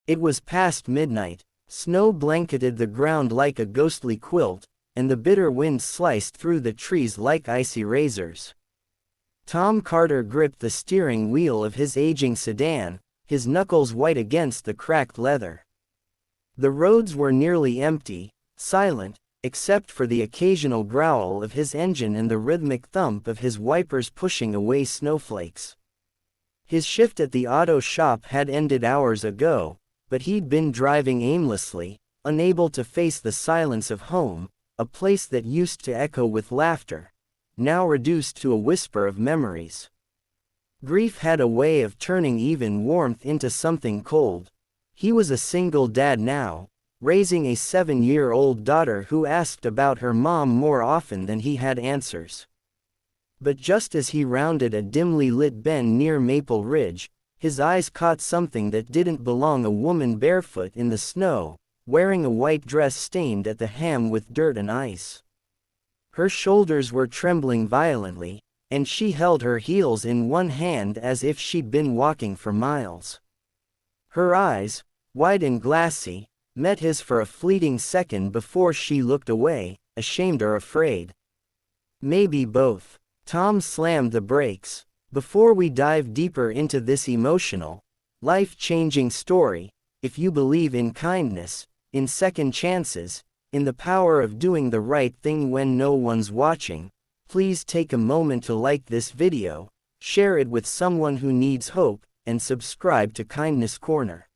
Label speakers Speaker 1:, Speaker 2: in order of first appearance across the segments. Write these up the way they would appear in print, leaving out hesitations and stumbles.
Speaker 1: It was past midnight, snow blanketed the ground like a ghostly quilt, and the bitter wind sliced through the trees like icy razors. Tom Carter gripped the steering wheel of his aging sedan, his knuckles white against the cracked leather. The roads were nearly empty, silent, except for the occasional growl of his engine and the rhythmic thump of his wipers pushing away snowflakes. His shift at the auto shop had ended hours ago, but he'd been driving aimlessly, unable to face the silence of home, a place that used to echo with laughter, now reduced to a whisper of memories. Grief had a way of turning even warmth into something cold. He was a single dad now, raising a 7-year-old daughter who asked about her mom more often than he had answers. But just as he rounded a dimly lit bend near Maple Ridge, his eyes caught something that didn't belong: a woman barefoot in the snow, wearing a white dress stained at the hem with dirt and ice. Her shoulders were trembling violently, and she held her heels in one hand as if she'd been walking for miles. Her eyes, wide and glassy, met his for a fleeting second before she looked away, ashamed or afraid. Maybe both. Tom slammed the brakes. Before we dive deeper into this emotional, life-changing story, if you believe in kindness, in second chances, in the power of doing the right thing when no one's watching, please take a moment to like this video, share it with someone who needs hope, and subscribe to Kindness Corner.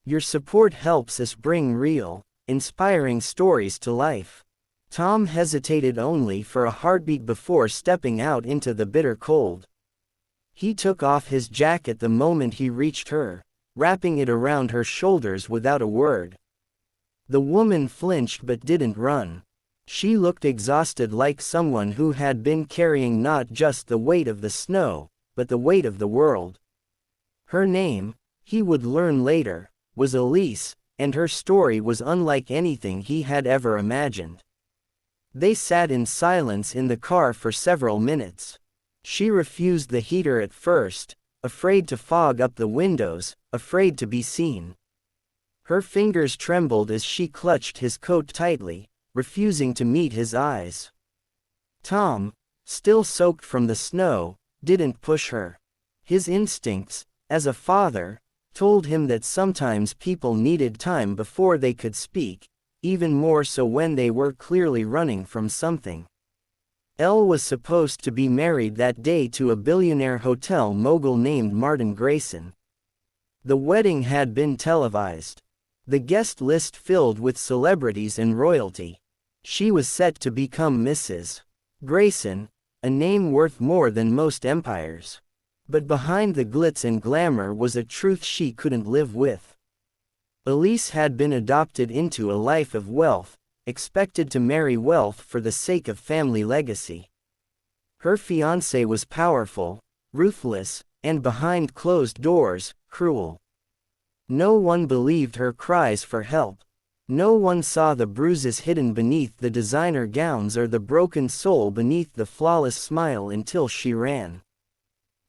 Speaker 1: Your support helps us bring real, inspiring stories to life. Tom hesitated only for a heartbeat before stepping out into the bitter cold. He took off his jacket the moment he reached her, wrapping it around her shoulders without a word. The woman flinched but didn't run. She looked exhausted, like someone who had been carrying not just the weight of the snow, but the weight of the world. Her name, he would learn later, was Elise, and her story was unlike anything he had ever imagined. They sat in silence in the car for several minutes. She refused the heater at first, afraid to fog up the windows, afraid to be seen. Her fingers trembled as she clutched his coat tightly, refusing to meet his eyes. Tom, still soaked from the snow, didn't push her. His instincts, as a father, told him that sometimes people needed time before they could speak, even more so when they were clearly running from something. Elle was supposed to be married that day to a billionaire hotel mogul named Martin Grayson. The wedding had been televised. The guest list filled with celebrities and royalty. She was set to become Mrs. Grayson, a name worth more than most empires. But behind the glitz and glamour was a truth she couldn't live with. Elise had been adopted into a life of wealth, expected to marry wealth for the sake of family legacy. Her fiancé was powerful, ruthless, and behind closed doors, cruel. No one believed her cries for help. No one saw the bruises hidden beneath the designer gowns or the broken soul beneath the flawless smile until she ran.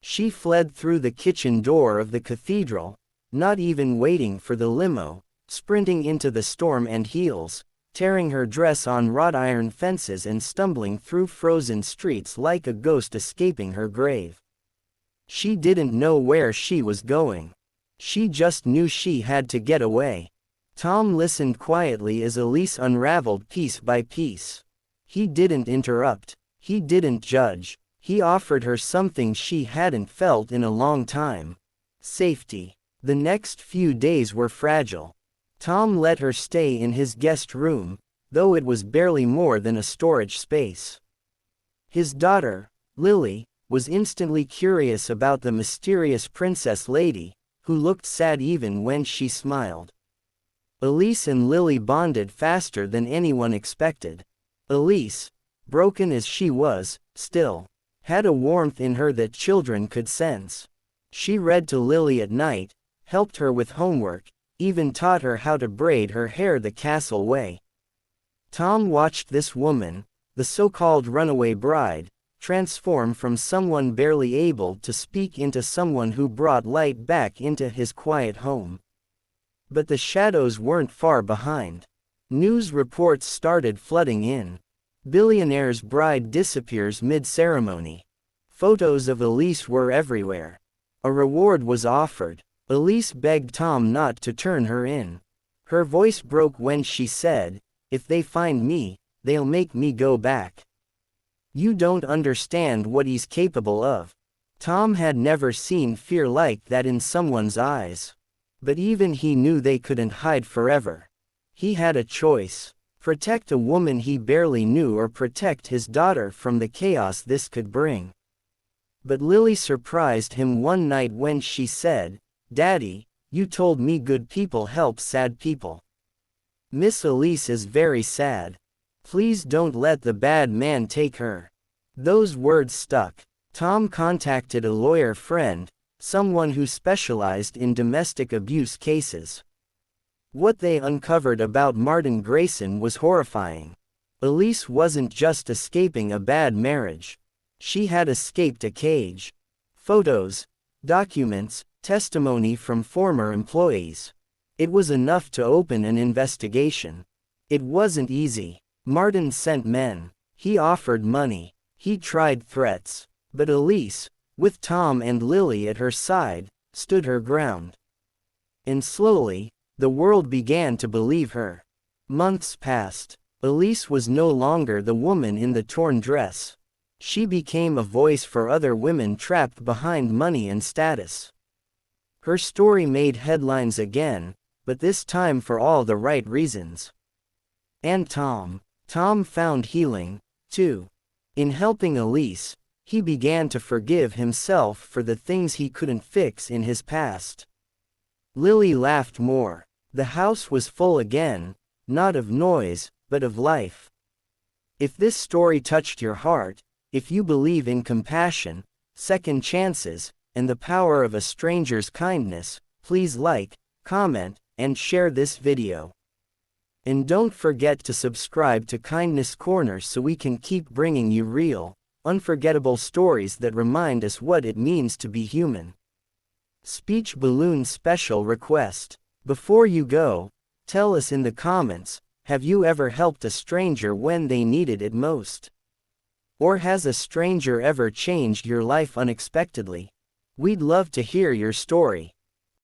Speaker 1: She fled through the kitchen door of the cathedral, not even waiting for the limo, sprinting into the storm and heels, tearing her dress on wrought iron fences and stumbling through frozen streets like a ghost escaping her grave. She didn't know where she was going. She just knew she had to get away. Tom listened quietly as Elise unraveled piece by piece. He didn't interrupt. He didn't judge. He offered her something she hadn't felt in a long time: safety. The next few days were fragile. Tom let her stay in his guest room, though it was barely more than a storage space. His daughter, Lily, was instantly curious about the mysterious princess lady, who looked sad even when she smiled. Elise and Lily bonded faster than anyone expected. Elise, broken as she was, still had a warmth in her that children could sense. She read to Lily at night, helped her with homework, even taught her how to braid her hair the castle way. Tom watched this woman, the so-called runaway bride, transform from someone barely able to speak into someone who brought light back into his quiet home. But the shadows weren't far behind. News reports started flooding in. Billionaire's bride disappears mid-ceremony. Photos of Elise were everywhere. A reward was offered. Elise begged Tom not to turn her in. Her voice broke when she said, "If they find me, they'll make me go back. You don't understand what he's capable of." Tom had never seen fear like that in someone's eyes. But even he knew they couldn't hide forever. He had a choice: protect a woman he barely knew or protect his daughter from the chaos this could bring. But Lily surprised him one night when she said, "Daddy, you told me good people help sad people. Miss Elise is very sad. Please don't let the bad man take her." Those words stuck. Tom contacted a lawyer friend, someone who specialized in domestic abuse cases. What they uncovered about Martin Grayson was horrifying. Elise wasn't just escaping a bad marriage. She had escaped a cage. Photos, documents, testimony from former employees. It was enough to open an investigation. It wasn't easy. Martin sent men. He offered money. He tried threats. But Elise, with Tom and Lily at her side, stood her ground. And slowly, the world began to believe her. Months passed. Elise was no longer the woman in the torn dress. She became a voice for other women trapped behind money and status. Her story made headlines again, but this time for all the right reasons. And Tom found healing, too. In helping Elise, he began to forgive himself for the things he couldn't fix in his past. Lily laughed more. The house was full again, not of noise, but of life. If this story touched your heart, if you believe in compassion, second chances, and the power of a stranger's kindness, please like, comment, and share this video. And don't forget to subscribe to Kindness Corner so we can keep bringing you real, unforgettable stories that remind us what it means to be human. Speech balloon special request. Before you go, tell us in the comments, have you ever helped a stranger when they needed it most? Or has a stranger ever changed your life unexpectedly? We'd love to hear your story.